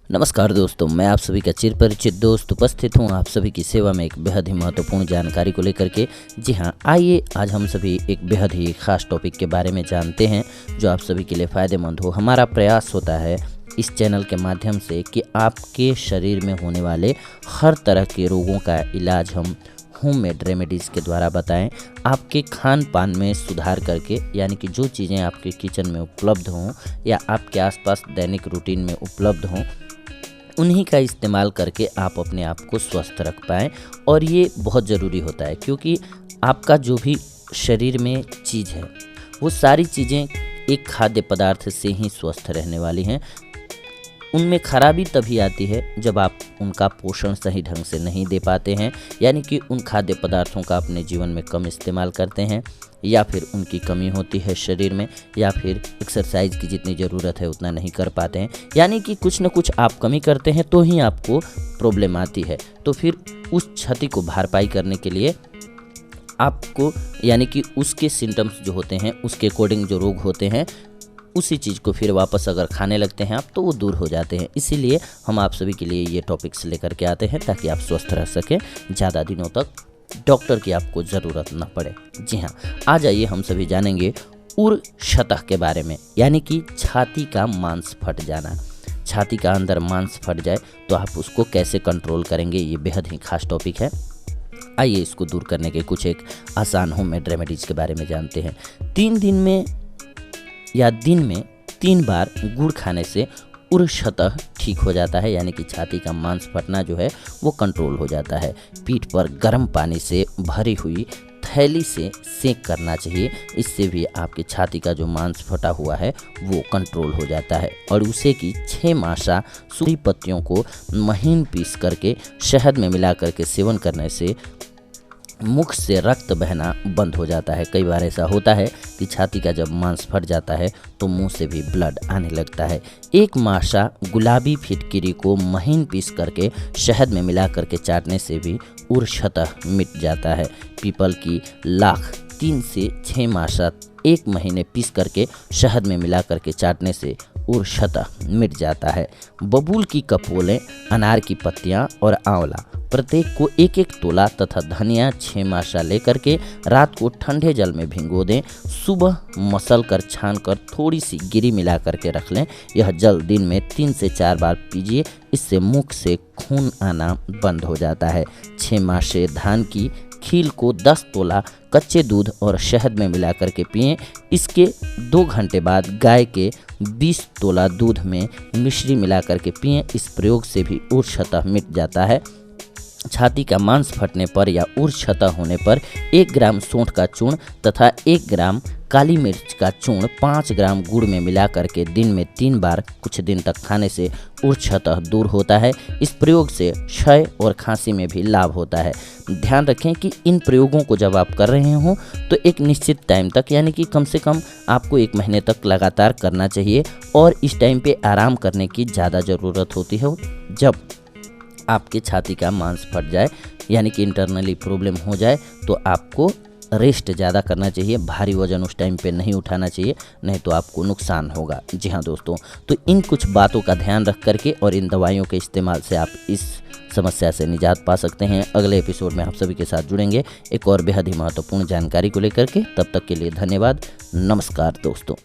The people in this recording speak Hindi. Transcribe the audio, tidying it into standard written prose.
नमस्कार दोस्तों, मैं आप सभी का चिरपरिचित दोस्त उपस्थित हूं आप सभी की सेवा में एक बेहद ही महत्वपूर्ण जानकारी को लेकर के। जी हां, आइए आज हम सभी एक बेहद ही खास टॉपिक के बारे में जानते हैं जो आप सभी के लिए फ़ायदेमंद हो। हमारा प्रयास होता है इस चैनल के माध्यम से कि आपके शरीर में होने वाले हर तरह के रोगों का इलाज हम होममेड रेमेडीज़ के द्वारा बताएं, आपके खान पान में सुधार करके, यानी कि जो चीज़ें आपके किचन में उपलब्ध हों या आपके आसपास दैनिक रूटीन में उपलब्ध हों, उन्हीं का इस्तेमाल करके आप अपने आप को स्वस्थ रख पाएँ। और ये बहुत ज़रूरी होता है क्योंकि आपका जो भी शरीर में चीज़ है वो सारी चीज़ें एक खाद्य पदार्थ से ही स्वस्थ रहने वाली हैं। उनमें खराबी तभी आती है जब आप उनका पोषण सही ढंग से नहीं दे पाते हैं, यानी कि उन खाद्य पदार्थों का अपने जीवन में कम इस्तेमाल करते हैं, या फिर उनकी कमी होती है शरीर में, या फिर एक्सरसाइज की जितनी ज़रूरत है उतना नहीं कर पाते हैं। यानी कि कुछ न कुछ आप कमी करते हैं तो ही आपको प्रॉब्लम आती है। तो फिर उस क्षति को भरपाई करने के लिए आपको, यानी कि उसके सिम्टम्स जो होते हैं उसके अकॉर्डिंग जो रोग होते हैं, उसी चीज़ को फिर वापस अगर खाने लगते हैं आप तो वो दूर हो जाते हैं। इसीलिए हम आप सभी के लिए ये टॉपिक्स लेकर के आते हैं ताकि आप स्वस्थ रह सकें, ज़्यादा दिनों तक डॉक्टर की आपको ज़रूरत ना पड़े। जी हाँ, आ जाइए हम सभी जानेंगे उर्शतः के बारे में, यानी कि छाती का मांस फट जाना। छाती का अंदर मांस फट जाए तो आप उसको कैसे कंट्रोल करेंगे, ये बेहद ही खास टॉपिक है। आइए इसको दूर करने के कुछ एक आसान होममेड रेमेडीज़ के बारे में जानते हैं। 3 दिन में या दिन में 3 बार गुड़ खाने से उर्शतः ठीक हो जाता है, यानी कि छाती का मांस फटना जो है वो कंट्रोल हो जाता है। पीठ पर गर्म पानी से भरी हुई थैली से सेंक करना चाहिए, इससे भी आपकी छाती का जो मांस फटा हुआ है वो कंट्रोल हो जाता है। और उसे की 6 मासा सूखी पत्तियों को महीन पीस करके शहद में मिला करके सेवन करने से मुख से रक्त बहना बंद हो जाता है। कई बार ऐसा होता है कि छाती का जब मांस फट जाता है तो मुंह से भी ब्लड आने लगता है। 1 मासा गुलाबी फिटकिरी को महीन पीस करके शहद में मिला करके चाटने से भी उर्शतः मिट जाता है। पीपल की लाख 3 से 6 मासा 1 महीने पीस करके शहद में मिला करके चाटने से उर्शतः मिट जाता है। बबूल की कपोलें, अनार की पत्तियां और आंवला प्रत्येक को 1-1 तोला तथा धनिया 6 मासा लेकर के रात को ठंडे जल में भिगो दें। सुबह मसल कर छान कर थोड़ी सी गिरी मिला करके रख लें। यह जल दिन में 3 से 4 बार पीजिए, इससे मुख से खून आना बंद हो जाता है। 6 मासे धान की खील को 10 तोला कच्चे दूध और शहद में मिला करके पिएं। इसके 2 घंटे बाद गाय के 20 तोला दूध में मिश्री मिला करके पिएं। इस प्रयोग से भी उर्शतः मिट जाता है। छाती का मांस फटने पर या उर्शतः होने पर 1 ग्राम सौंठ का चूर्ण तथा 1 ग्राम काली मिर्च का चूर्ण 5 ग्राम गुड़ में मिला करके दिन में 3 बार कुछ दिन तक खाने से उर्शतः दूर होता है। इस प्रयोग से क्षय और खांसी में भी लाभ होता है। ध्यान रखें कि इन प्रयोगों को जब आप कर रहे हों तो एक निश्चित टाइम तक, यानी कि कम से कम आपको 1 महीने तक लगातार करना चाहिए। और इस टाइम पे आराम करने की ज़्यादा ज़रूरत होती है जब आपके छाती का मांस फट जाए, यानी कि इंटरनली प्रॉब्लम हो जाए, तो आपको रेस्ट ज़्यादा करना चाहिए। भारी वजन उस टाइम पे नहीं उठाना चाहिए, नहीं तो आपको नुकसान होगा। जी हाँ दोस्तों, तो इन कुछ बातों का ध्यान रख करके और इन दवाइयों के इस्तेमाल से आप इस समस्या से निजात पा सकते हैं। अगले एपिसोड में आप सभी के साथ जुड़ेंगे एक और बेहद ही महत्वपूर्ण जानकारी को लेकर के। तब तक के लिए धन्यवाद। नमस्कार दोस्तों।